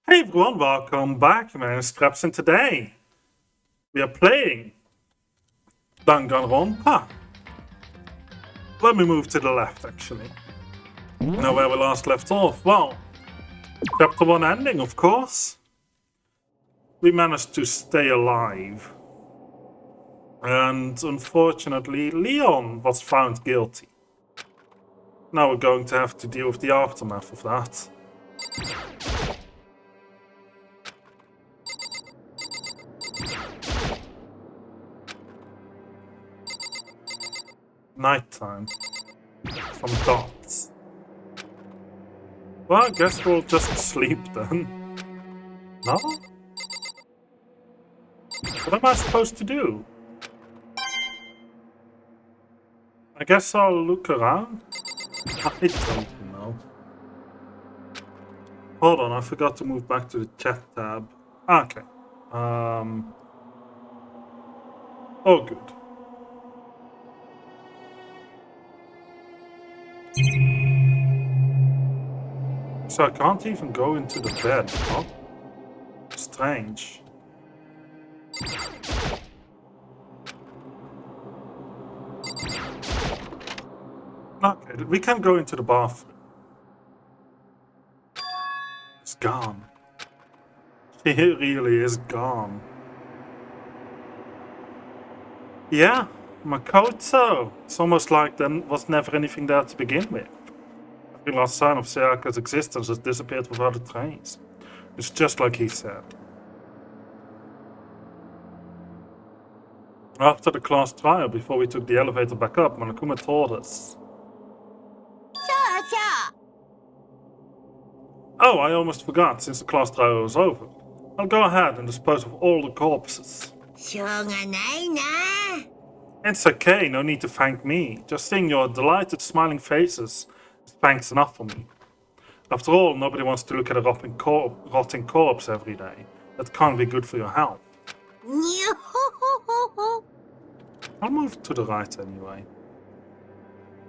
Hey everyone, welcome back. My name is Scraps and today we are playing Danganronpa. Let me move to the left actually. Now where we last left off. Well, chapter 1 ending of course. We managed to stay alive. And unfortunately Leon was found guilty. Now we're going to have to deal with the aftermath of that. Nighttime. Some dots. Well, I guess we'll just sleep then. No? What am I supposed to do? I guess I'll look around. I don't know. Hold on, I forgot to move back to the chat tab. Okay. Oh, good. So I can't even go into the bed, huh? Strange. Okay, we can go into the bathroom. It's gone. It really is gone. Yeah, Makoto. It's almost like there was never anything there to begin with. Every last sign of Sayaka's existence has disappeared without a trace. It's just like he said. After the class trial, before we took the elevator back up, Monokuma told us. Oh, I almost forgot, since the class trial was over. I'll go ahead and dispose of all the corpses. It's okay, no need to thank me. Just seeing your delighted, smiling faces is thanks enough for me. After all, nobody wants to look at a rotting corpse every day. That can't be good for your health. I'll move to the right anyway.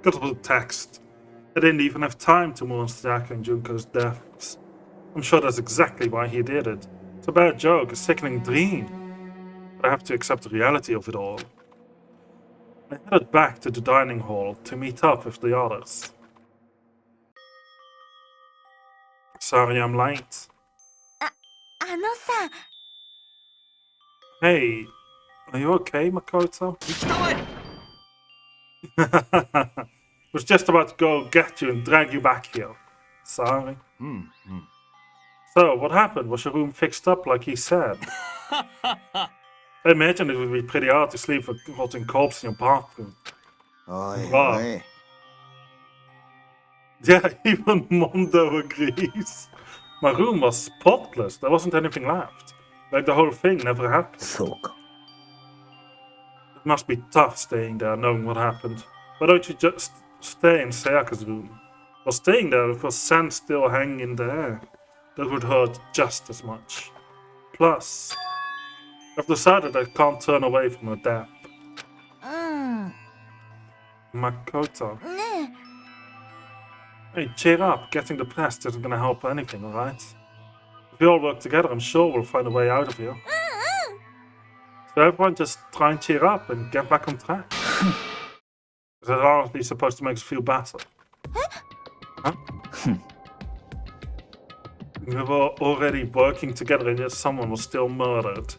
Got a little text. I didn't even have time to mourn Sayaka and Junko's deaths. I'm sure that's exactly why he did it. It's a bad joke, a sickening dream. But I have to accept the reality of it all. I headed back to the dining hall to meet up with the others. Sorry I'm late. Hey, are you okay, Makoto? Was just about to go get you and drag you back here. Sorry. So, what happened? Was your room fixed up like he said? I imagine it would be pretty hard to sleep with a rotting corpse in your bathroom. Wow. Yeah, even Mondo agrees. My room was spotless. There wasn't anything left. Like the whole thing never happened. It must be tough staying there knowing what happened. Why don't you just stay in Sayaka's room? Or staying there with your scent still hanging in the air. That would hurt just as much. Plus, I've decided I can't turn away from her death. Makoto. Hey, cheer up. Getting depressed isn't gonna help anything, alright? If we all work together, I'm sure we'll find a way out of here. So everyone just try and cheer up and get back on track. Is that honestly supposed to make us feel better? Huh? We were already working together and yet someone was still murdered.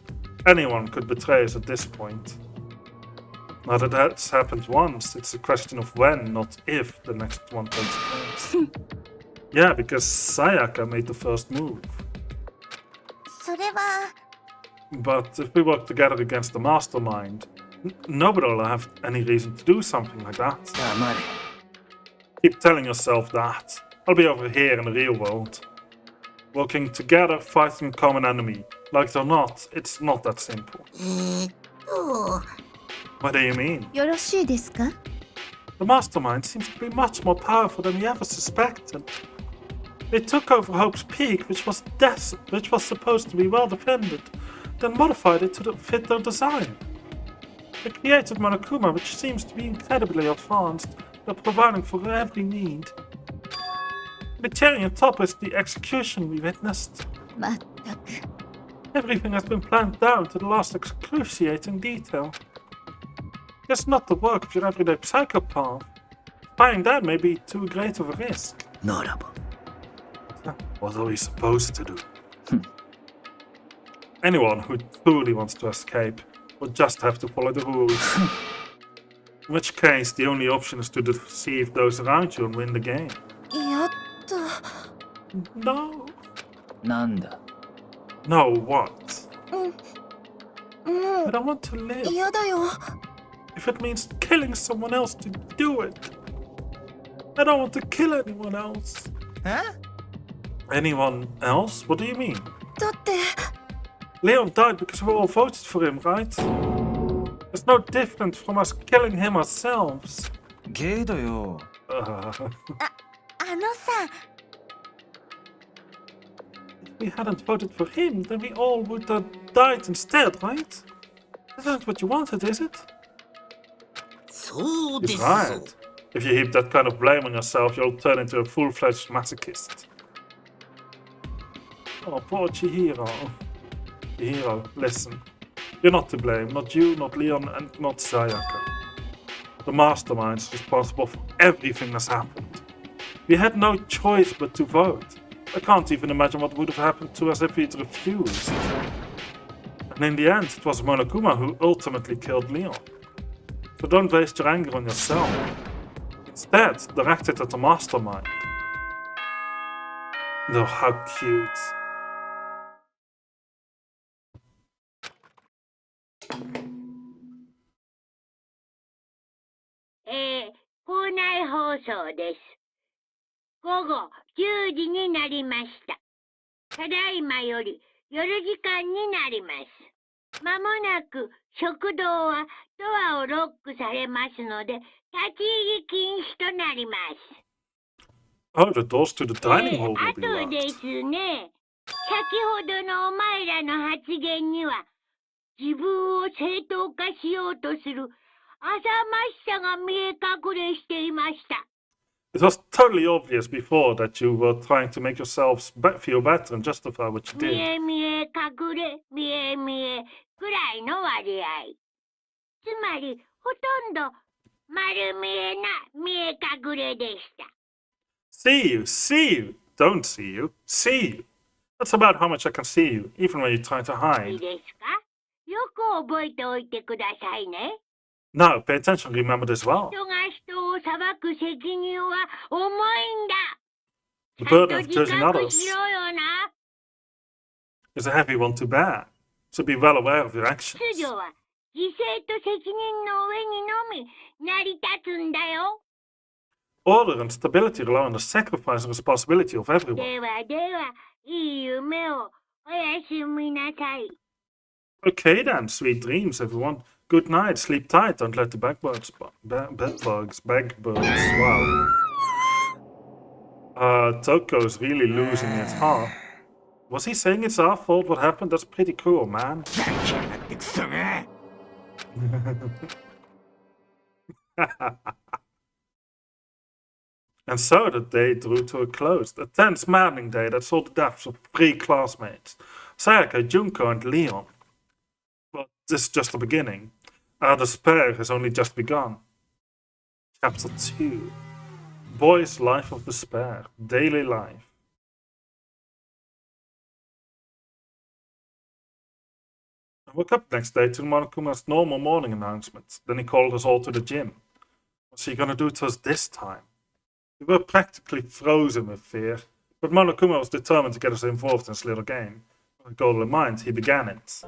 Anyone could betray us at this point. Now that that's happened once, it's a question of when, not if, the next one takes place. Yeah, because Sayaka made the first move. But if we work together against the mastermind, nobody will have any reason to do something like that. Keep telling yourself that. I'll be over here in the real world. Working together, fighting a common enemy. Like it or not, it's not that simple. What do you mean? The mastermind seems to be much more powerful than we ever suspected. They took over Hope's Peak, which was supposed to be well defended, then modified it to fit their design. They created Monokuma, which seems to be incredibly advanced, but providing for every need. The cherry on top is the execution we witnessed. まったく。 Everything has been planned down to the last excruciating detail. It's not the work of your everyday psychopath. Buying that may be too great of a risk. ならば What are we supposed to do? Anyone who truly wants to escape would just have to follow the rules. In which case, the only option is to deceive those around you and win the game. やっと。 No. なんだ No, what? も I う don't want to live. 嫌だよ。 If it means killing someone else to do it. I don't want to kill anyone else. え Anyone else? What do you mean? だって Leon died because we all voted for him, right? It's no different from us killing him ourselves. けどよ あのさ、 If we hadn't voted for him, then we all would have died instead, right? Isn't what you wanted, is it? そうで He's す right. If you heap that kind of blame on yourself, you'll turn into a full-fledged masochist. Oh, poor Chihiro. Chihiro, listen. You're not to blame. Not you, not Leon, and not Sayaka. The mastermind is responsible for everything that's happened. We had no choice but to vote. I can't even imagine what would have happened to us if we'd refused. And in the end, it was Monokuma who ultimately killed Leon. So don't waste your anger on yourself. Instead, direct it at the mastermind. Oh, how cute. .校内放送です。午後10時になりました。ただいまより夜時間になります。まもなく食堂はドアをロックされますので、立ち入り禁止となります。Oh, the doors to the dining hall will あ be と locked. ですね、先ほどのお前らの発言には、自分を正当化しようとする浅ましさが見え隠れしていました。It was totally obvious before that you were trying to make yourselves feel better and justify what you 見 did. え見え隠れ、見え見えくらいの割合。つまり、ほとんど丸見えな見え隠れでした。See you, see you. Don't see you, see you. That's about how much I can see you, even when you try to いい hide. ですか？よく覚えておいてくださいね。 Now, pay attention, remember this well. 人が人を裁く責任は重いんだ。 The ちゃん burden と of 自 judging 覚 others しろよな。 is a heavy one to bear, so be well aware of your actions. 秩序は犠牲と責任の上にのみ成り立つんだよ。 Order and stability rely on the sacrifice and responsibility of everyone. ではでは、いい夢をおやすみなさい。 Okay then, sweet dreams, everyone. Good night, sleep tight, don't let the bedbugs, wow. Toko's really losing his heart. Was he saying it's our fault what happened? That's pretty cool, man. ざけやがってクソが And so the day drew to a close. A tense, maddening day that saw the deaths of 3 classmates. Sayaka, Junko, and Leon. But this is just the beginning. Our despair has only just begun. Chapter 2. Boy's Life of Despair. Daily Life. I woke up next day to Monokuma's normal morning announcement. Then he called us all to the gym. What's he gonna do to us this time? We were practically frozen with fear, but Monokuma was determined to get us involved in this little game. With a goal in mind, he began it.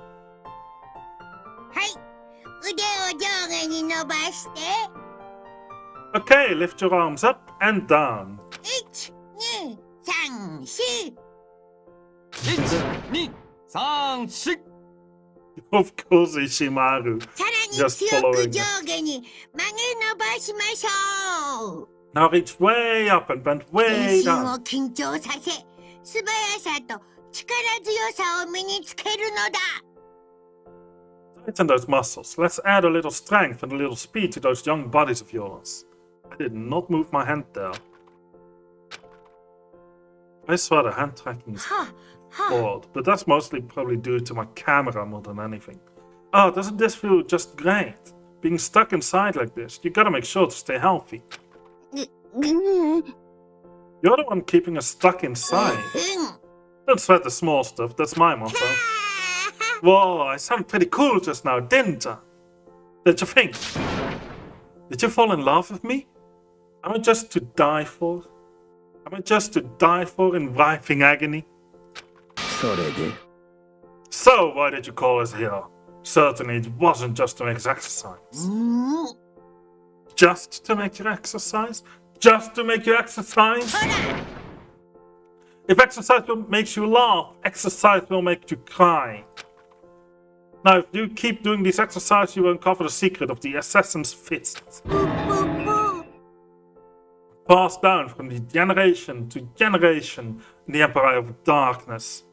はい、腕を上下に伸ばして。 Okay, lift your arms up and down. 1、2、3、4。 1、2、3、4 Of course, Ishimaru. さらに Just 強く following 上 it. 下に曲げ伸ばしましょう。 Now reach way up and bend 全 way 身を down. 緊張させ、素早さと力強さを身につけるのだ。 Tighten those muscles. Let's add a little strength and a little speed to those young bodies of yours. I did not move my hand there. I swear the hand tracking is はあ、bored, but that's mostly probably due to my camera more than anything. Oh, doesn't this feel just great? Being stuck inside like this, you gotta make sure to stay healthy. You're the one keeping us stuck inside. Don't sweat the small stuff, that's my motto. Whoa, I sounded pretty cool just now, didn't I? Did you think? Did you fall in love with me? Am I just to die for? Am I just to die for in writhing agony? So, why did you call us here? Certainly it wasn't just to make us exercise. Just to make you exercise? Just to make you exercise? If exercise will make you laugh, exercise will make you cry. Now, if you keep doing these exercises, you will uncover the secret of the assassin's fist. Passed down from the generation to generation in the Empire of Darkness.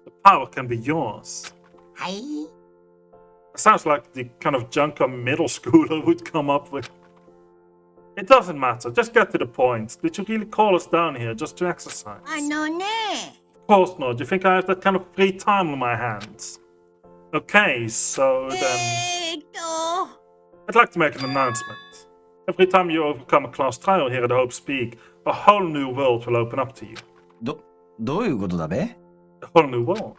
The power can be yours. It sounds like the kind of junk a middle schooler would come up with. It doesn't matter, just get to the point. Did you really call us down here just to exercise? Of course not. You think I have that kind of free time on my hands? Okay, so then... I'd like to make an announcement. Every time you overcome a class trial here at Hope's Peak, a whole new world will open up to you. どういうことだべ? A whole new world.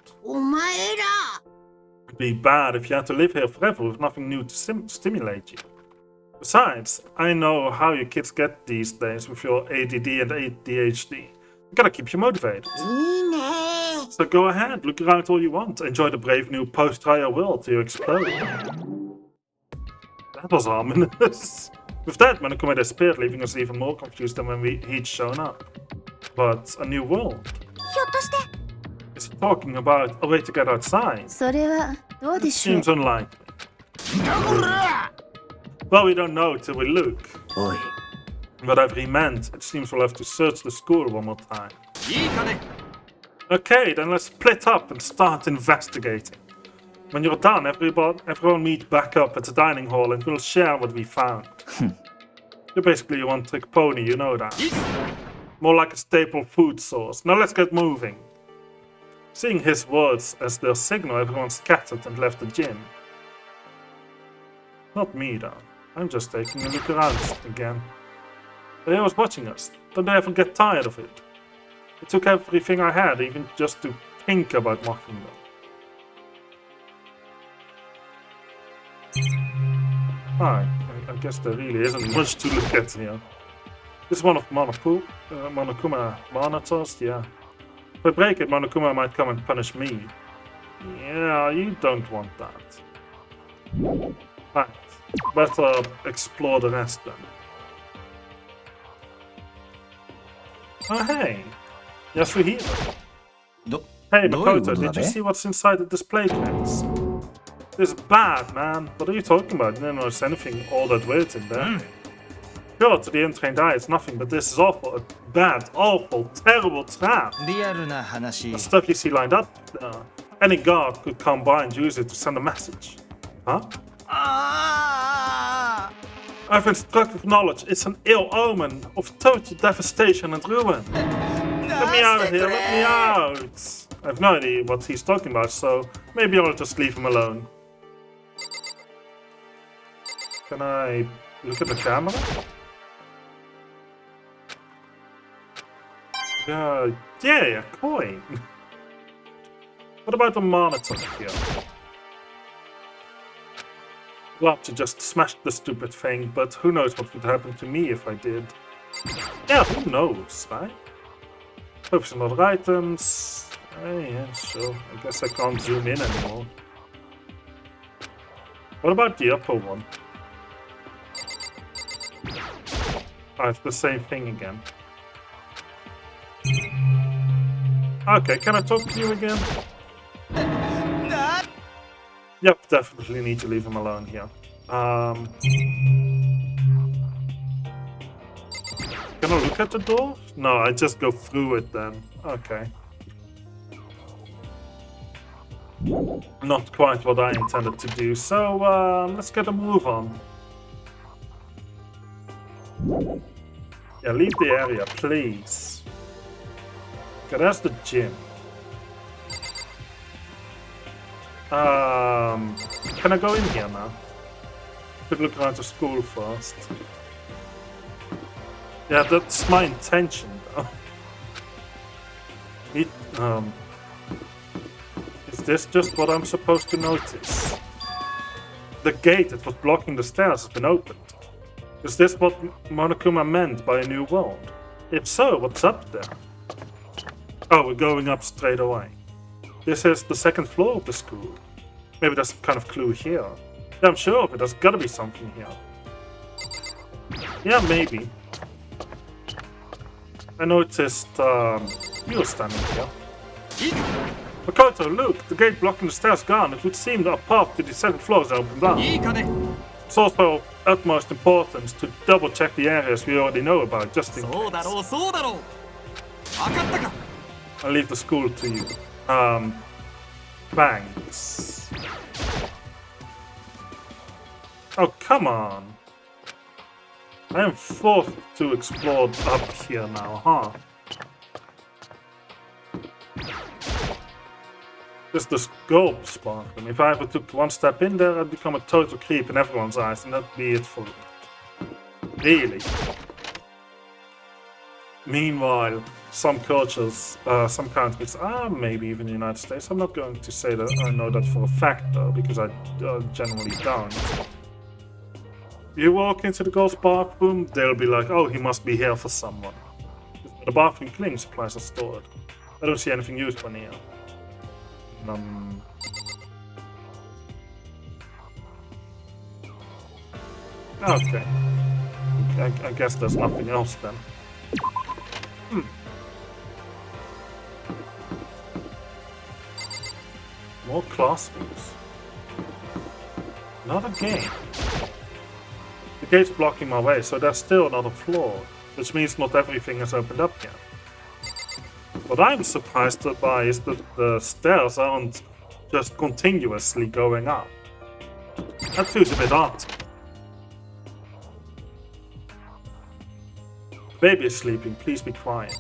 It'd be bad if you had to live here forever with nothing new to stimulate you. Besides, I know how you kids get these days with your ADD and ADHD. You gotta keep you motivated. So go ahead, look around all you want. Enjoy the brave new post-trial world till you explode. That was ominous. With that, Monokuma disappeared, leaving us even more confused than when he'd shown up. But a new world? Is he talking about a way to get outside? It seems unlikely. Well, we don't know till we look. Whatever he meant, it seems we'll have to search the school one more time. Okay, then let's split up and start investigating. When you're done, everyone meet back up at the dining hall and we'll share what we found. You're basically a one-trick pony, you know that. More like a staple food source. Now let's get moving. Seeing his words as their signal, everyone scattered and left the gym. Not me, though. I'm just taking a look around again. They was watching us. Don't they ever get tired of it? It took everything I had, even just to think about mocking them. I guess there really isn't much to look at here. This is one of Monokuma monitors, yeah. If I break it, Monokuma might come and punish me. Yeah, you don't want that. Right, better explore the rest then. Oh hey, Yasuhiro. Hey Makoto, did you see what's inside the display case? This is bad, man. What are you talking about? You don't notice anything all that weird in there. Sure, to the untrained eye, it's nothing, but this is awful. A bad, awful, terrible trap. The stuff you see lined up, any guard could come by and use it to send a message. Huh? I've been struck with knowledge. It's an ill omen of total devastation and ruin. Let me out of here, let me out! I have no idea what he's talking about, so maybe I'll just leave him alone. Can I look at the camera? Yeah, a coin. What about the monitor here? Love to just smash the stupid thing, but who knows what would happen to me if I did. Yeah, who knows, right? Focus on other items. Yeah, sure. I guess I can't zoom in anymore. What about the upper one? Oh, it's the same thing again. Okay, can I talk to you again? Yep, definitely need to leave him alone here. Can I look at the door? No, I just go through it then. Okay. Not quite what I intended to do, so let's get a move on. Yeah, leave the area, please. Okay, that's the gym. Can I go in here now? Could look around the school first. Yeah, that's my intention though. Is this just what I'm supposed to notice? The gate that was blocking the stairs has been opened. Is this what Monokuma meant by a new world? If so, what's up there? Oh, we're going up straight away. This is the second floor of the school. Maybe there's some kind of clue here. Yeah, I'm sure of it. There's gotta be something here. Yeah, maybe. I noticed you were standing here. Makoto, look! The gate blocking the stairs gone. It would seem that a path to the second floor is opened up. It's also of utmost importance to double check the areas we already know about, just in case. I'll leave the school to you. Thanks. Oh, come on. I am forced to explore up here now, huh? Just the scope sparkling. If I ever took one step in there, I'd become a total creep in everyone's eyes, and that'd be it for me. Really. Meanwhile, some cultures, some countries, maybe even the United States, I'm not going to say that I know that for a fact though, because I generally don't. You walk into the girls' bathroom, they'll be like, oh, he must be here for someone. The bathroom cleaning supplies are stored. I don't see anything useful in here. Okay. I guess there's nothing else then. More classrooms. Another game. The gate's blocking my way, so there's still another floor, which means not everything has opened up yet. What I'm surprised by is that the stairs aren't just continuously going up. That feels a bit odd. The baby is sleeping, please be quiet.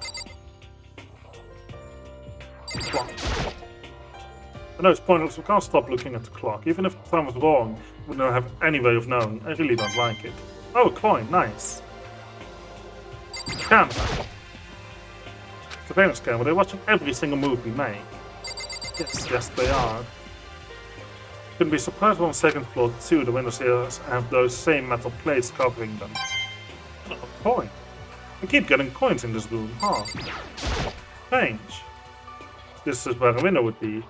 Clock. I know it's pointless, we can't stop looking at the clock. Even if the time was wrong, we don't have any way of knowing. I really don't like it. Oh, a coin, nice. Camera. Surveillance camera, they're watching every single move we make. Yes, they are. Couldn't be surprised on the second floor too, the windows here have those same metal plates covering them. Oh, a coin. I keep getting coins in this room, huh? Strange. This is where a window would be.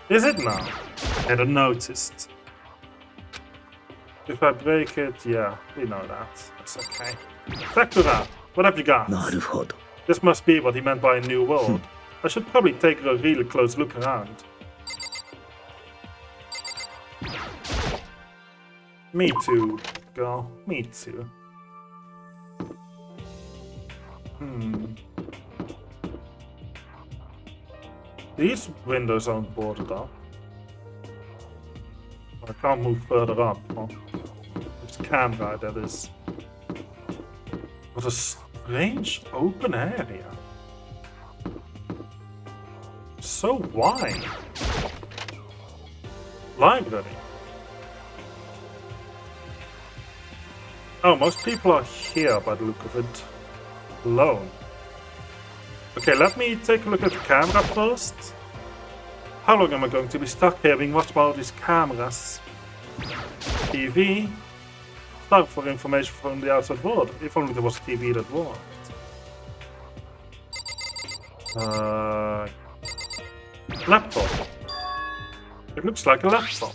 Is it now? I hadn't noticed. If I break it, yeah, we know that. That's okay. Sakura, what have you got? This must be what he meant by a new world. I should probably take a really close look around. Me too, girl. Me too. These windows aren't boarded up. I can't move further up. Huh? It's camera, that is. What a strange open area. So wide. Library. Oh, most people are here by the look of it. Alone. Okay, let me take a look at the camera first. How long am I going to be stuck here being watched by all these cameras? TV. Start for information from the outside world. If only there was a TV that worked. Laptop. It looks like a laptop.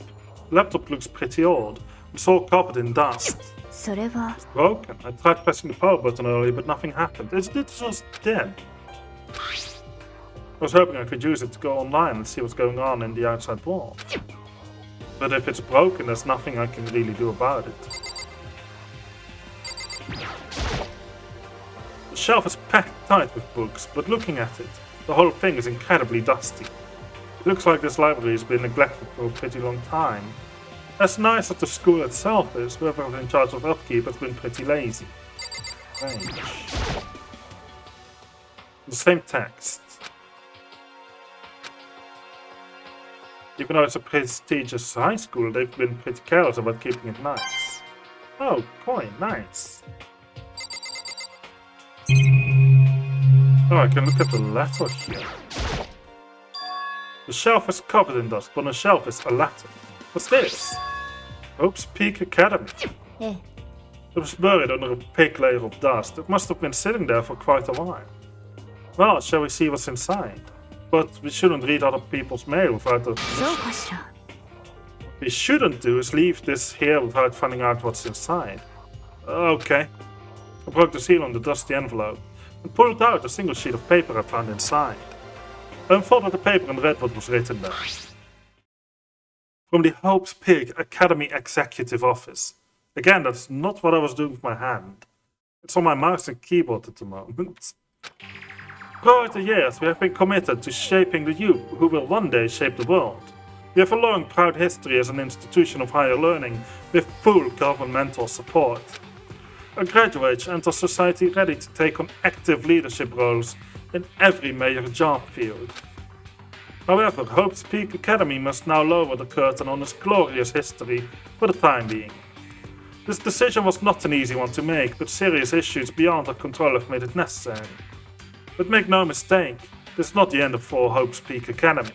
The laptop looks pretty old. It's all covered in dust. It's broken. I tried pressing the power button earlier, but nothing happened. Is it just dead? I was hoping I could use it to go online and see what's going on in the outside world. But if it's broken, there's nothing I can really do about it. The shelf is packed tight with books, but looking at it, the whole thing is incredibly dusty. It looks like this library has been neglected for a pretty long time. As nice as the school itself is, whoever's in charge of upkeep has been pretty lazy. Strange. The same text. Even though it's a prestigious high school, they've been pretty careless about keeping it nice. Oh, coin, nice. Oh, I can look at the letter here. The shelf is covered in dust, but on the shelf is a letter. What's this? Hope's Peak Academy. Eh. It was buried under a thick layer of dust. It must have been sitting there for quite a while. Well, shall we see what's inside? But we shouldn't read other people's mail without the permission. What we shouldn't do is leave this here without finding out what's inside. Okay. I broke the seal on the dusty envelope and pulled out a single sheet of paper I found inside. I unfolded the paper and read what was written there. From the Hope's Peak Academy Executive Office. Again, that's not what I was doing with my hand. It's on my mouse and keyboard at the moment. Throughout the years, we have been committed to shaping the youth who will one day shape the world. We have a long, proud history as an institution of higher learning with full governmental support. Our graduates enter society ready to take on active leadership roles in every major job field. However, Hope's Peak Academy must now lower the curtain on its glorious history for the time being. This decision was not an easy one to make, but serious issues beyond our control have made it necessary. But make no mistake, this is not the end of Hope's Peak Academy.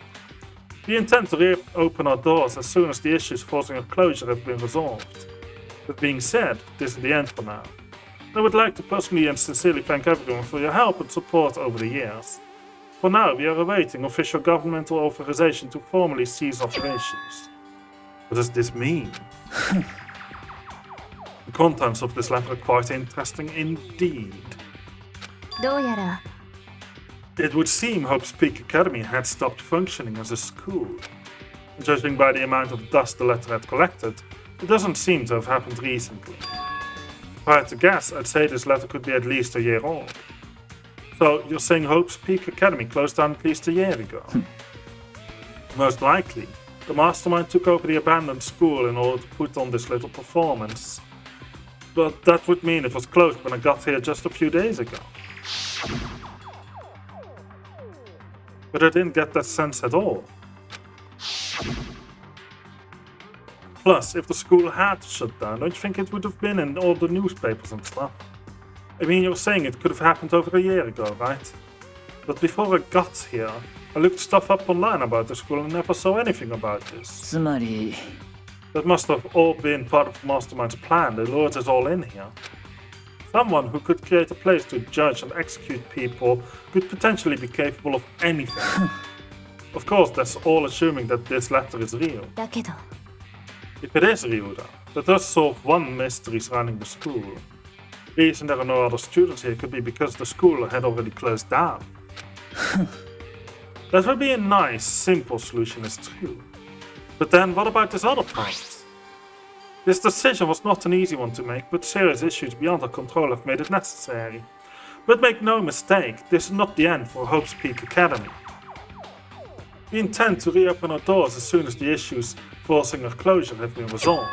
We intend to reopen our doors as soon as the issues forcing a closure have been resolved. That being said, this is the end for now. I would like to personally and sincerely thank everyone for your help and support over the years. For now, we are awaiting official governmental authorization to formally cease operations. What does this mean? The contents of this letter are quite interesting indeed. どうやら It would seem Hope's Peak Academy had stopped functioning as a school. Judging by the amount of dust the letter had collected, it doesn't seem to have happened recently. If I had to guess, I'd say this letter could be at least a year old. So, you're saying Hope's Peak Academy closed down at least a year ago? Most likely, the mastermind took over the abandoned school in order to put on this little performance. But that would mean it was closed when I got here just a few days ago. But I didn't get that sense at all. Plus, if the school had shut down, don't you think it would have been in all the newspapers and stuff? I mean, you're saying it could have happened over a year ago, right? But before I got here, I looked stuff up online about the school and never saw anything about this. つまり That must have all been part of Mastermind's plan that lured us all in here. Someone who could create a place to judge and execute people could potentially be capable of anything. Of course, that's all assuming that this letter is real. だけど If it is real, though, that does solve one mystery surrounding the school. The reason there are no other students here could be because the school had already closed down. That would be a nice, simple solution, is true. But then, what about this other part? This decision was not an easy one to make, but serious issues beyond our control have made it necessary. But make no mistake, this is not the end for Hope's Peak Academy. We intend to reopen our doors as soon as the issues forcing our closure have been resolved.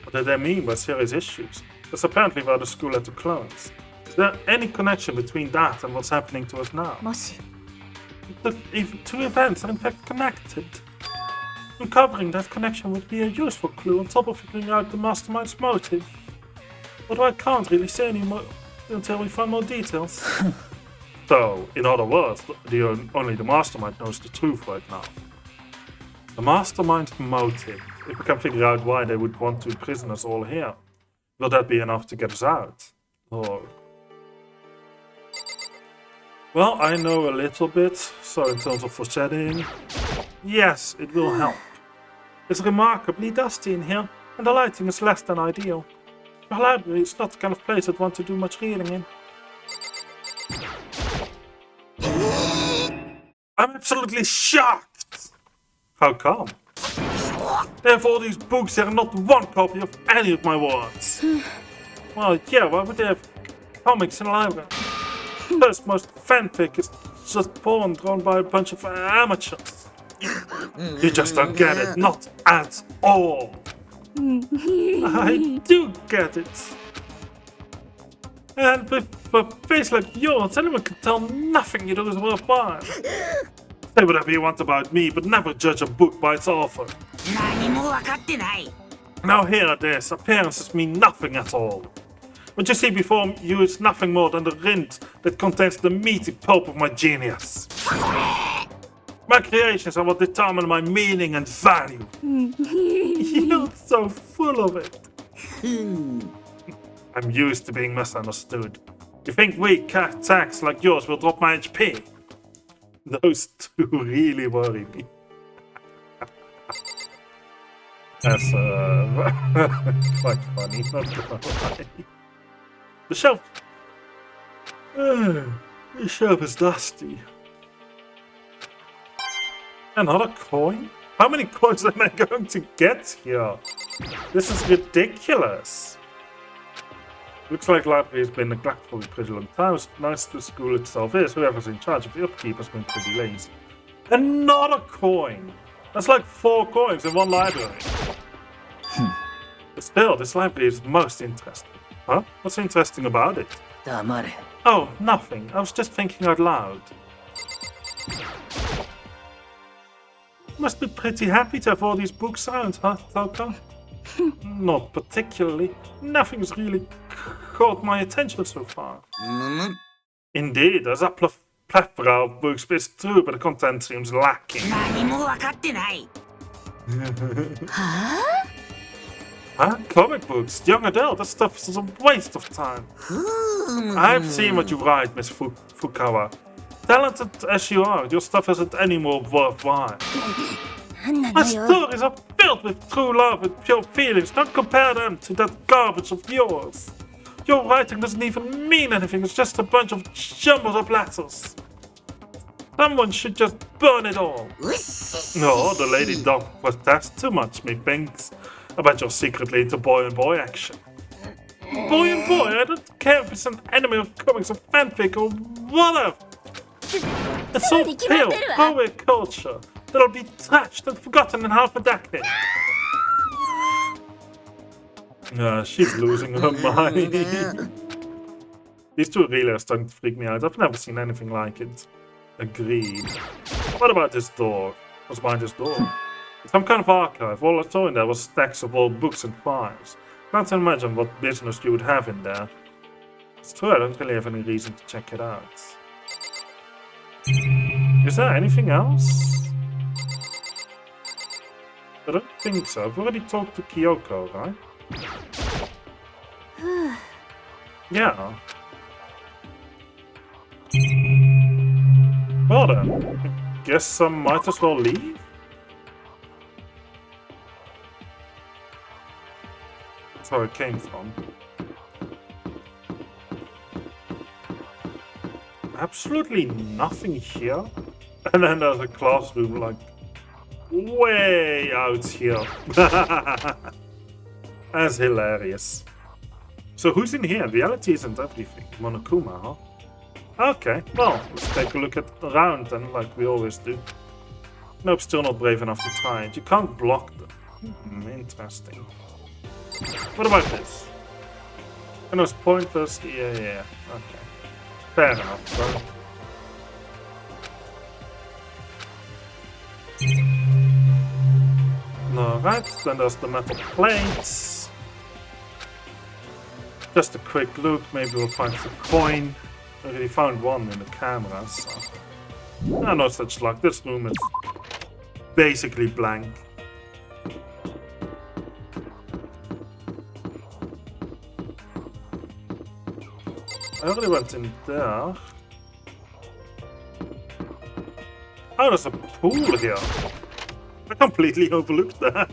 What do they mean by serious issues? That's apparently why the school had to close. Is there any connection between that and what's happening to us now? もし The two events are in fact connected. Uncovering that connection would be a useful clue on top of figuring out the mastermind's motive. Although I can't really say any more until we find more details. So, in other words, only the mastermind knows the truth right now. The mastermind's motive. If we can figure out why they would want to imprison us all here, will that be enough to get us out? Or... Well, I know a little bit, so in terms of foreshadowing, yes, it will help. It's remarkably dusty in here, and the lighting is less than ideal. Your library is not the kind of place I'd want to do much reading in. I'm absolutely shocked! How come? They have all these books here and not one copy of any of my works. Well, yeah, why would they have comics in a library? Plus, most fanfic is just porn drawn by a bunch of amateurs. You just don't get it, not at all. I do get it. And with a face like yours, anyone can tell nothing you do is worthwhile. Say whatever you want about me, but never judge a book by its author. 何も分かってない。 Now here it is, appearances mean nothing at all. What you see before you is nothing more than the rind that contains the meaty pulp of my genius. My creations are what determine my meaning and value. You're so full of it. I'm used to being misunderstood. You think weak attacks like yours will drop my HP? Those two really worry me. That's quite funny, not gonna lie. The shelf. The shelf is dusty. Another coin? How many coins am I going to get here? This is ridiculous. Looks like the library has been neglected for a pretty long time. As nice the school itself is, whoever's in charge of the upkeep has been pretty lazy. Another coin! That's like 4 coins in one library. But still, this library is most interesting. Huh? What's interesting about it? 黙れ。 Oh, nothing. I was just thinking out loud. Must be pretty happy to have all these books around, huh, Taka? Not particularly. Nothing's really caught my attention so far. むむ。 Indeed, there's a plethora of books, but it's true, but the content seems lacking. 何も分かってない。 Huh? Comic books? Young adult? That stuff is a waste of time. ふむ。 I've seen what you write, Miss Fukawa. Talented as you are, your stuff isn't any more worthwhile. なんな My のよ。 stories are filled with true love and pure feelings. Don't compare them to that garbage of yours. Your writing doesn't even mean anything. It's just a bunch of jumbled up letters. Someone should just burn it all. うっし。 No, the lady don't protest too much, methinks. I bet you're secretly into boy and boy action. Boy and boy? I don't care if it's an anime of comics or fanfic or whatever. It's all pure, power culture that'll be trashed and forgotten in half a decade. She's losing her mind. These two really are starting to freak me out. I've never seen anything like it. Agreed. What about this door? What's behind this door? Some kind of archive. All I saw in there was stacks of old books and files. Can't imagine what business you would have in there. It's true, I don't really have any reason to check it out. Is there anything else? I don't think so. I've already talked to Kyoko, right? Yeah. Well then, I guess I might as well leave. That's where it came from. Absolutely nothing here. And then there's a classroom like way out here. That's hilarious. So who's in here? Reality isn't everything. Monokuma, huh? Okay, well, let's take a look around then, like we always do. Nope, still not brave enough to try it. You can't block them. Interesting. What about this? And those pointers? Yeah. Okay. Fair enough, bro. Alright, then there's the metal plates. Just a quick look, maybe we'll find the coin. I already found one in the camera, so... No such luck. This room is basically blank. I already went in there. Oh, there's a pool here. I completely overlooked that.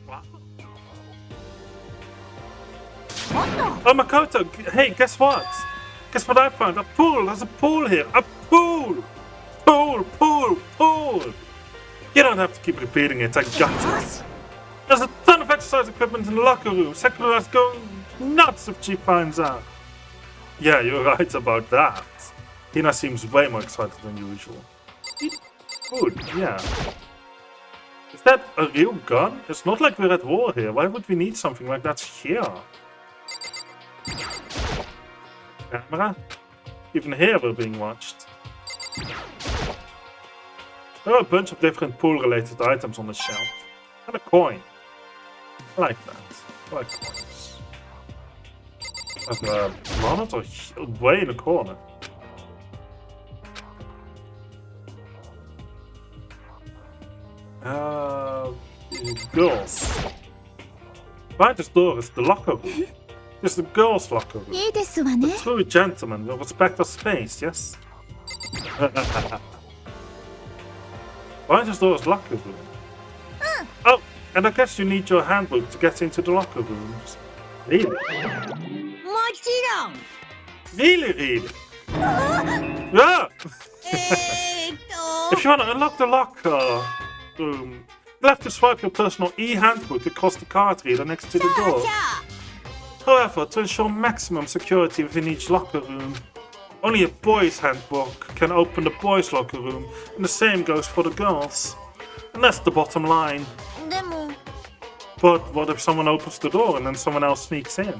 Wow. Oh, Makoto, hey, guess what? Guess what I found? A pool! There's a pool here! A pool! Pool! You don't have to keep repeating it, I got it. There's a ton of exercise equipment in the locker room. Sakura's going nuts if she finds out. Yeah, you're right about that. Hina seems way more excited than usual. Good, yeah. Is that a real gun? It's not like we're at war here. Why would we need something like that here? Camera? Even here we're being watched. There are a bunch of different pool-related items on the shelf. And a coin. I like that. I like coins. Like a monitor way in the corner. Girls. Behind this door is the locker room. It's the girls' locker room. いいですわ A ね。 true gentleman will respect our space, yes? Behind this door is locker room. Oh, and I guess you need your handbook to get into the locker rooms. Really? もちろん Really, really? Yeah! If you want to unlock the locker room, you'll have to swipe your personal e-handbook across the card reader next to the door. However, to ensure maximum security within each locker room, only a boy's handbook can open the boys' locker room, and the same goes for the girls. And that's the bottom line. でも、 But what if someone opens the door and then someone else sneaks in?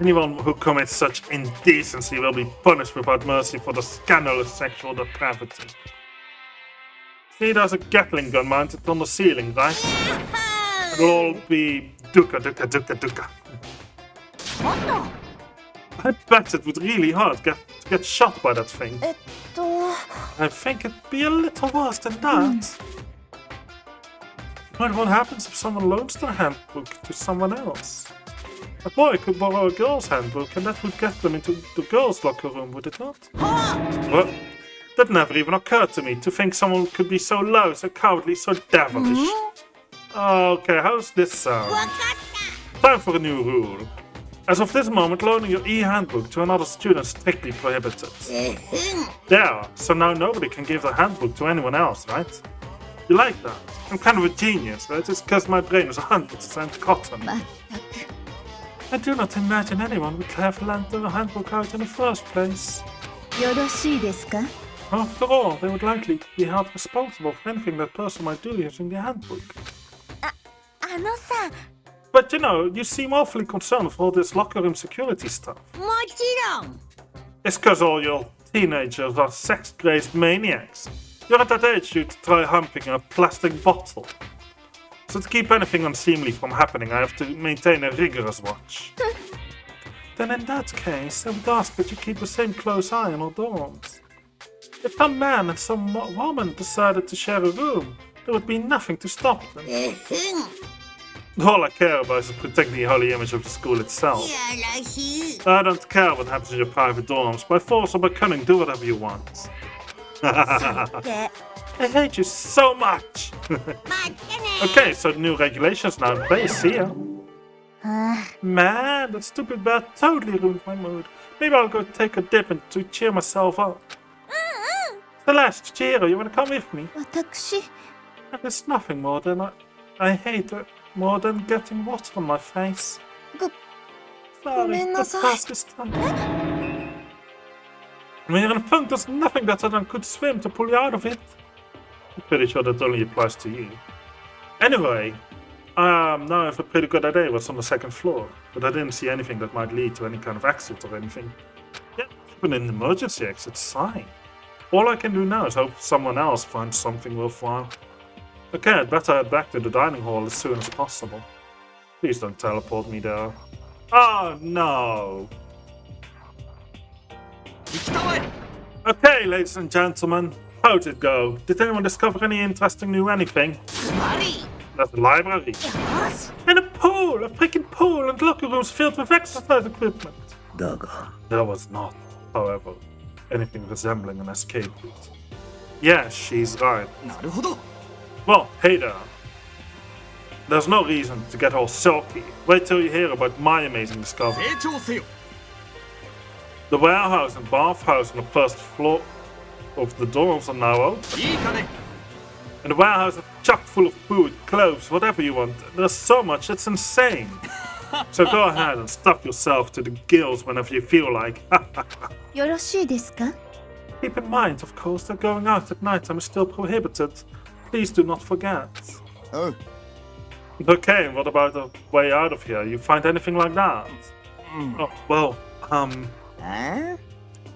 Anyone who commits such indecency will be punished without mercy for the scandalous sexual depravity. See, there's a Gatling gun mounted on the ceiling, right? It'll all be duka duka duka duka. もっと。 I bet it would really hurt to get shot by that thing. と、 I think it'd be a little worse than that. But what happens if someone loans their handbook to someone else? A boy could borrow a girl's handbook and that would get them into the girls' locker room, would it not? Well, that never even occurred to me, to think someone could be so low, so cowardly, so devilish. Okay, how's this sound? わかっ Time for a new rule. As of this moment, loaning your e-handbook to another student is strictly prohibited. た There, so now nobody can give the handbook to anyone else, right? You like that? I'm kind of a genius, right? It's because my brain is 100% cotton. まったく。 I do not imagine anyone would have lent the handbook out in the first place. よろしいですか？ After all, they would likely be held responsible for anything that person might do using the handbook. あのさ、 But you know, you seem awfully concerned with all this locker room security stuff. もちろん It's because all your teenagers are sex-crazed maniacs. You're at that age you'd try humping a plastic bottle. So to keep anything unseemly from happening, I have to maintain a rigorous watch. Then in that case, I would ask that you keep the same close eye on our dorms. If some man and some woman decided to share a room, there would be nothing to stop them. All I care about is protecting the holy image of the school itself. やらしい I don't care what happens in your private dorms. By force or by cunning, do whatever you want. で、 I hate you so much. 待ってね Okay, so the new regulations now in place. See ya. あ Man, that stupid bear totally ruined my mood. Maybe I'll go take a dip and to cheer myself up. Celeste, Chiro, you wanna come with me? あ、私、 There's nothing more than I hate it more than getting water on my face. Go- Sorry, let's ごめんなさい。 pass this time. When you're in a funk, there's nothing better than could swim to pull you out of it. I'm pretty sure that only applies to you. Anyway, now I have a pretty good idea what's on the second floor, but I didn't see anything that might lead to any kind of accident or anything. Yeah, even an emergency exit's fine. All I can do now is hope someone else finds something worthwhile. Okay, I'd better head back to the dining hall as soon as possible. Please don't teleport me there. Oh no! 行きたまえ Okay, ladies and gentlemen, how'd it go? Did anyone discover any interesting new anything? つまり There's a library. よし And a pool! A freaking pool and locker rooms filled with exercise equipment. だが There was not, however, anything resembling an escape route. Yes, she's right. なるほど Well, hey there. There's no reason to get all sulky. Wait till you hear about my amazing discovery. 成長せよ The warehouse and bathhouse on the first floor of the dorms are now open. いいかね And the warehouse is chock full of food, clothes, whatever you want. There's so much, it's insane. So go ahead and stuff yourself to the gills whenever you feel like. よろしいですか？ Keep in mind, of course, that going out at night time is still prohibited. Please do not forget. おう Okay, what about the way out of here? You find anything like that? Oh, well, あ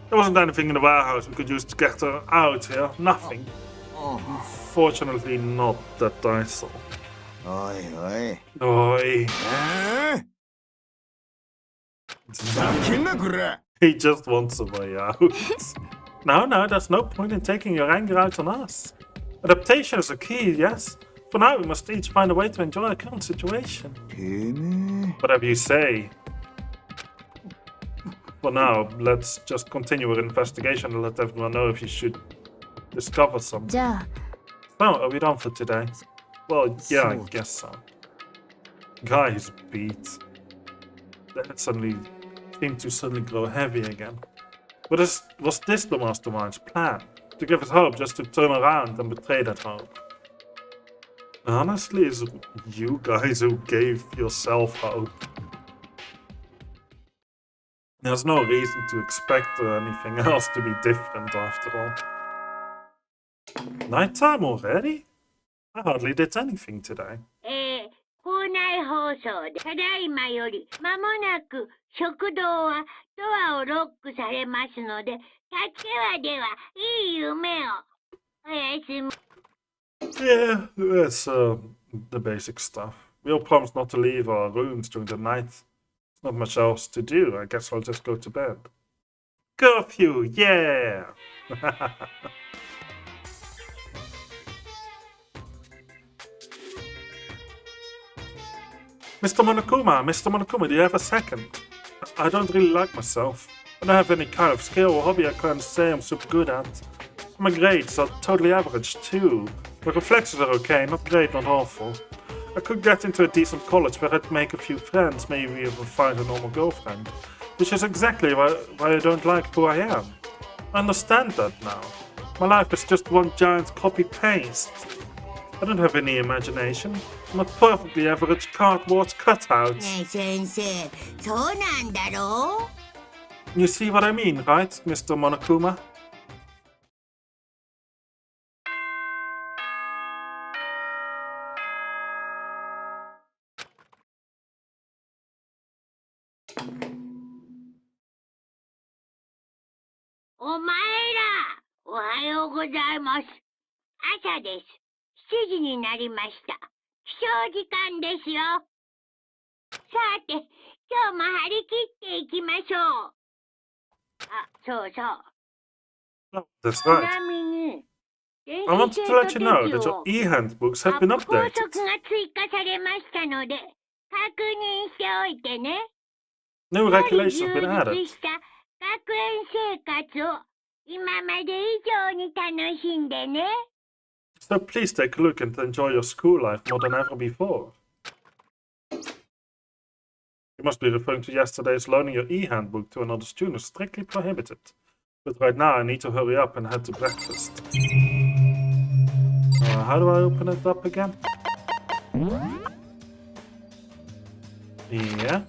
There wasn't anything in the warehouse we could use to get her out here. Nothing. Fortunately, not that I saw. Oi. Oi. He just wants a way out. No, there's no point in taking your anger out on us. Adaptation is the key, yes. For now, we must each find a way to enjoy our current situation. Whatever you say. For now, let's just continue our investigation and let everyone know if you should discover something. じゃあ So, are we done for today? Well, yeah, I guess so. Guys, beat. That suddenly seemed to suddenly grow heavy again. But was this the mastermind's plan? To give us hope just to turn around and betray that hope? Honestly, it's you guys who gave yourself hope. There's no reason to expect anything else to be different after all. Nighttime already? I hardly did anything today. 校内放送でただいまより間もなく食堂はドアをロックされますので、立川ではいい夢を。おやすみ。 Yeah, that's the basic stuff. We all promised not to leave our rooms during the night. There's not much else to do. I guess I'll just go to bed. Curfew, yeah! Mr. Monokuma, do you have a second? I don't really like myself. I don't have any kind of skill or hobby I can't say I'm super good at. My grades are totally average too. My reflexes are okay, not great, not awful. I could get into a decent college where I'd make a few friends, maybe even find a normal girlfriend. Which is exactly why I don't like who I am. I understand that now. My life is just one giant copy-paste. I don't have any imagination. I'm a perfectly average cardboard cutout. ねえ先生、そうなんだろう？ You see what I mean, right, Mr. Monokuma?「お前ら、おはようございます。朝です。7時になりました。起床時間ですよ。さて、今日も張り切っていきましょう。あ、そうそう。 Oh, that's ち right. なみに、 I wanted to let you know that your e-handbooks have been 法則が updated. 追加されましたので、確認しておいてね。 New より regulations 充 have been added. 実した学園生活を今まで以上に楽しんでね。 So please take a look and enjoy your school life more than ever before. You must be referring to yesterday's loaning your e-handbook to another student is strictly prohibited. But right now I need to hurry up and head to breakfast. How do I open it up again? Yeah.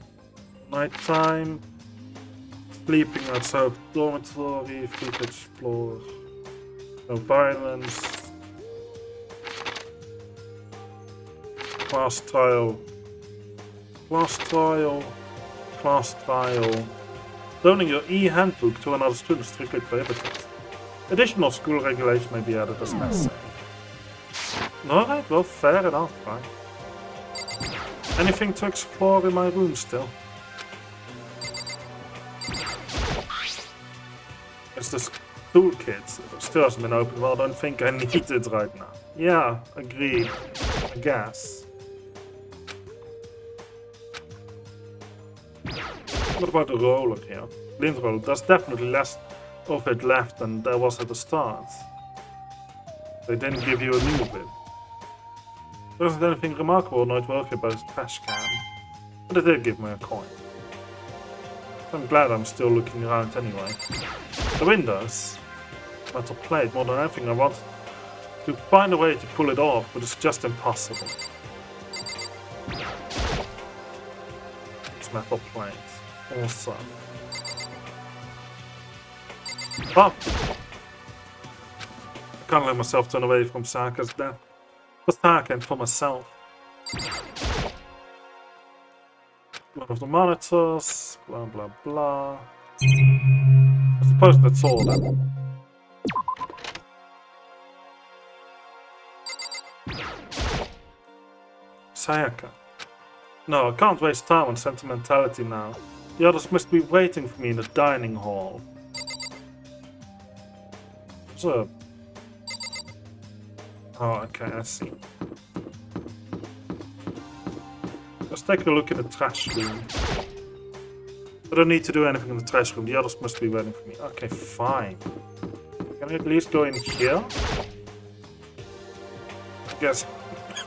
Nighttime. Sleeping outside dormitory. Free to explore. No violence. Class trial. Class trial. Class trial. Loaning your e-handbook to another student is strictly prohibited. Additional school regulation may be added as necessary. Alright, well, fair enough, right? Anything to explore in my room still? It's this toolkit. It still hasn't been opened. Well, I don't think I need it right now. Yeah, agreed. I guess. What about the roller here? Lint roller. There's definitely less of it left than there was at the start. They didn't give you a new bit. There isn't anything remarkable or noteworthy about his trash can. But they did give me a coin. I'm glad I'm still looking around anyway. The windows. Metal plate. More than anything I want to find a way to pull it off, but it's just impossible. It's metal plate. Awesome. Oh! I can't let myself turn away from Saka's death. For Saka and for myself. One of the monitors, blah blah blah. I suppose that's all then. Sayaka. No, I can't waste time on sentimentality now. The others must be waiting for me in the dining hall. So... Oh, okay, I see. Let's take a look in the trash room. I don't need to do anything in the trash room. The others must be waiting for me. Okay, fine. Can I at least go in here? I guess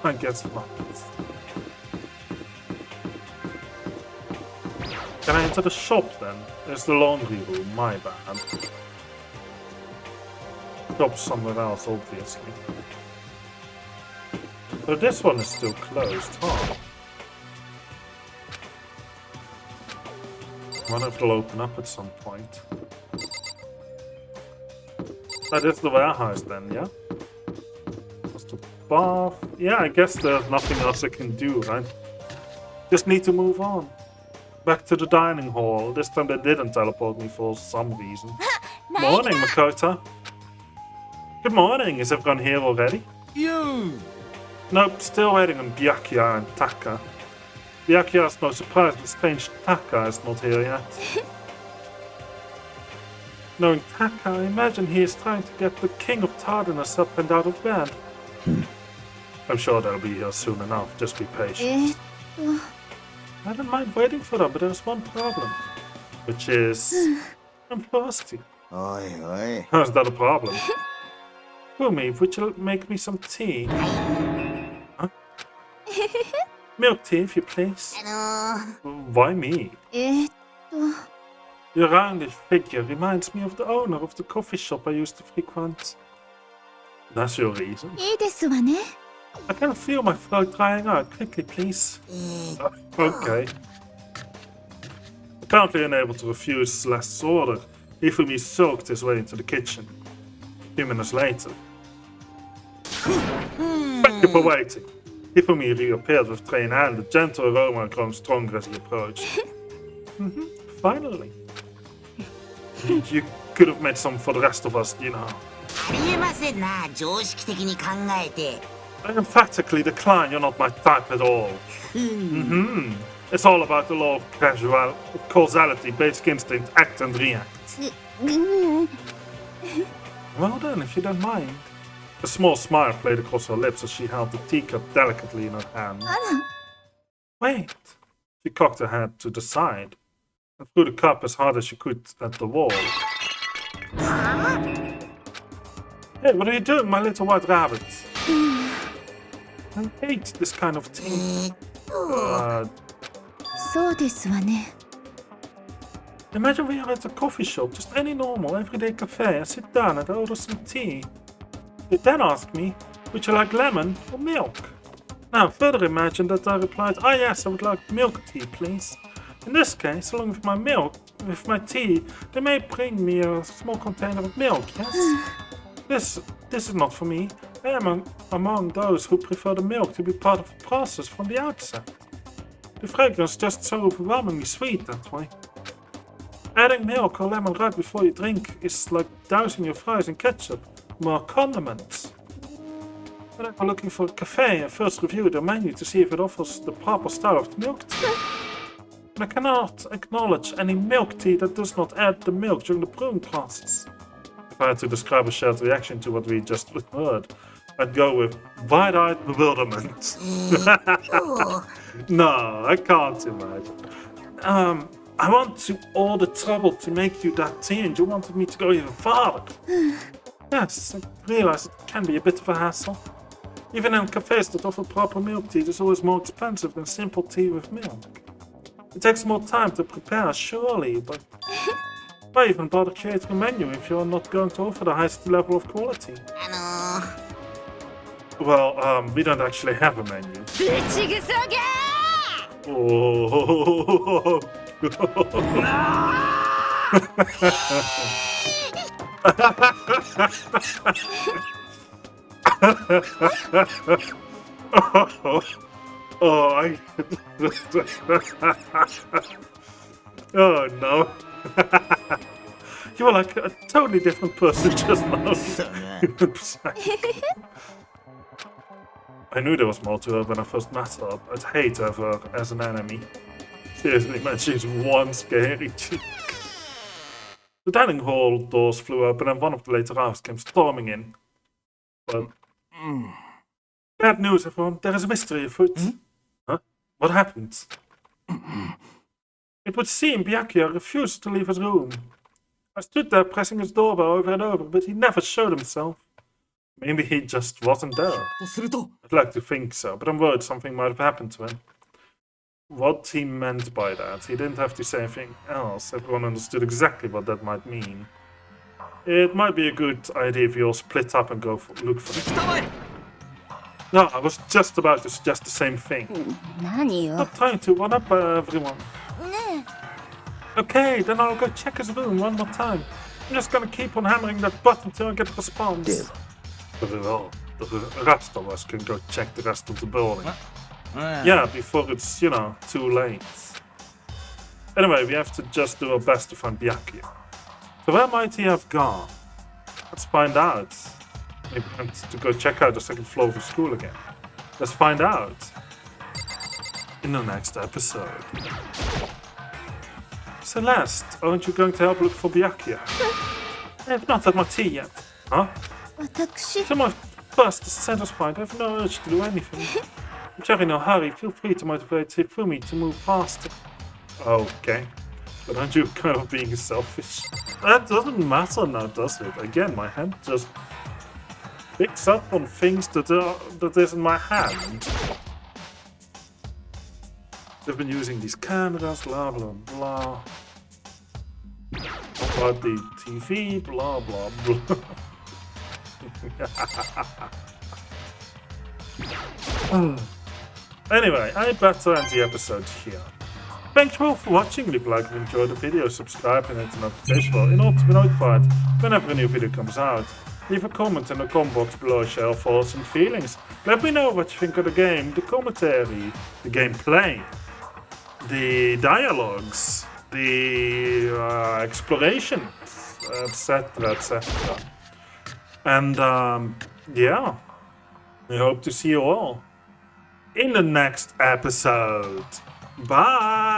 not. Can I enter the shop then? There's the laundry room, my bad. Shop somewhere else, obviously. So this one is still closed, huh? I wonder if it'll open up at some point. That is the warehouse then, yeah? Just a bath. Yeah, I guess there's nothing else I can do, right? Just need to move on. Back to the dining hall. This time they didn't teleport me for some reason. Morning, Makoto. Good morning. Is everyone here already? You! Nope, still waiting on Byakuya and Taka. Byakuya's no surprise, but strange Taka is not here yet. Knowing Taka, I imagine he is trying to get the King of Tardiness up and out of bed. I'm sure they'll be here soon enough, just be patient. I don't mind waiting for them, but there's one problem. Which is... I'm thirsty. Oi, oi. How's that a problem? Fumi, would you make me some tea? Huh? Milk tea, if you please. Why me? Your roundish figure reminds me of the owner of the coffee shop I used to frequent. That's your reason? I can feel my throat drying out. Quickly, please. Okay. Apparently unable to refuse Celeste's order, Hifumi soaked his way into the kitchen. A few minutes later. Thank you for waiting. Hifumi reappeared with tray in hand, the gentle aroma growing stronger as he approached. Finally. You could have made some for the rest of us, you know. I emphatically decline, you're not my type at all. It's all about the law of causality, basic instinct, act and react. Well then, if you don't mind. A small smile played across her lips as she held the teacup delicately in her hand. Wait! She cocked her head to the side and threw the cup as hard as she could at the wall. Hey, what are you doing, my little white rabbit? I hate this kind of tea. Imagine we are at a coffee shop, just any normal, everyday cafe. I sit down and order some tea. They then ask me, would you like lemon or milk? Now, further imagine that I replied, yes, I would like milk tea, please. In this case, along with my tea, they may bring me a small container of milk, yes? This is not for me. I am among those who prefer the milk to be part of the process from the outset. The fragrance is just so overwhelmingly sweet that way. Adding milk or lemon right before you drink is like dousing your fries in ketchup. More condiments. When I go looking for a cafe, I first review their menu to see if it offers the proper style of milk tea. And I cannot acknowledge any milk tea that does not add the milk during the brewing process. If I had to describe a shared reaction to what we just heard, I'd go with wide-eyed bewilderment. No, I can't imagine. I want to all the trouble to make you that tea, and you wanted me to go even farther. Yes, I realize it can be a bit of a hassle. Even in cafes that offer proper milk tea, it is always more expensive than simple tea with milk. It takes more time to prepare, surely, but why even bother creating a menu if you're not going to offer the highest level of quality? Well, we don't actually have a menu. Oh. Oh no. You were like a totally different person just now. そうね。 I knew there was more to her when I first met her. I'd hate to have her as an enemy. Seriously, man, she's one scary chick. The dining hall doors flew open and one of the later hours came storming in. But... Bad news, everyone. There is a mystery afoot. Huh? What happened? It would seem Byakuya refused to leave his room. I stood there pressing his doorbell over and over, but he never showed himself. Maybe he just wasn't there. とすると、 I'd like to think so, but I'm worried something might have happened to him. What he meant by that, he didn't have to say anything else. Everyone understood exactly what that might mean. It might be a good idea if you all split up and go look for him. 捕まえ No, I was just about to suggest the same thing. 何よ。 Stop trying to one up everyone. ね Okay, then I'll go check his room one more time. I'm just gonna keep on hammering that button till I get a response. Well, the rest of us can go check the rest of the building. Yeah, before it's, you know, too late. Anyway, we have to just do our best to find Byakuya. So where might he have gone? Let's find out. Maybe I have to go check out the second floor of the school again. Let's find out in the next episode. Celeste, aren't you going to help look for Byakuya? I have not had my tea yet. Huh? 私 So my first satisfied. I have no urge to do anything. I'm sure in no hurry. Feel free to motivate Hifumi to move faster. Okay. But aren't you kind of being selfish? That doesn't matter now, does it? Again, my hand just picks up on things that is in my hand. They've been using these cameras, blah blah blah. About the TV, blah blah blah. Anyway, I better end the episode here. Thanks all for watching. Leave a like if you enjoyed the video, subscribe and hit the notification bell in order to be notified whenever a new video comes out. Leave a comment in the comment box below, share your thoughts and feelings. Let me know what you think of the game, the commentary, the gameplay, the dialogues, the explorations, etc, etc. And yeah, I hope to see you all in the next episode. Bye!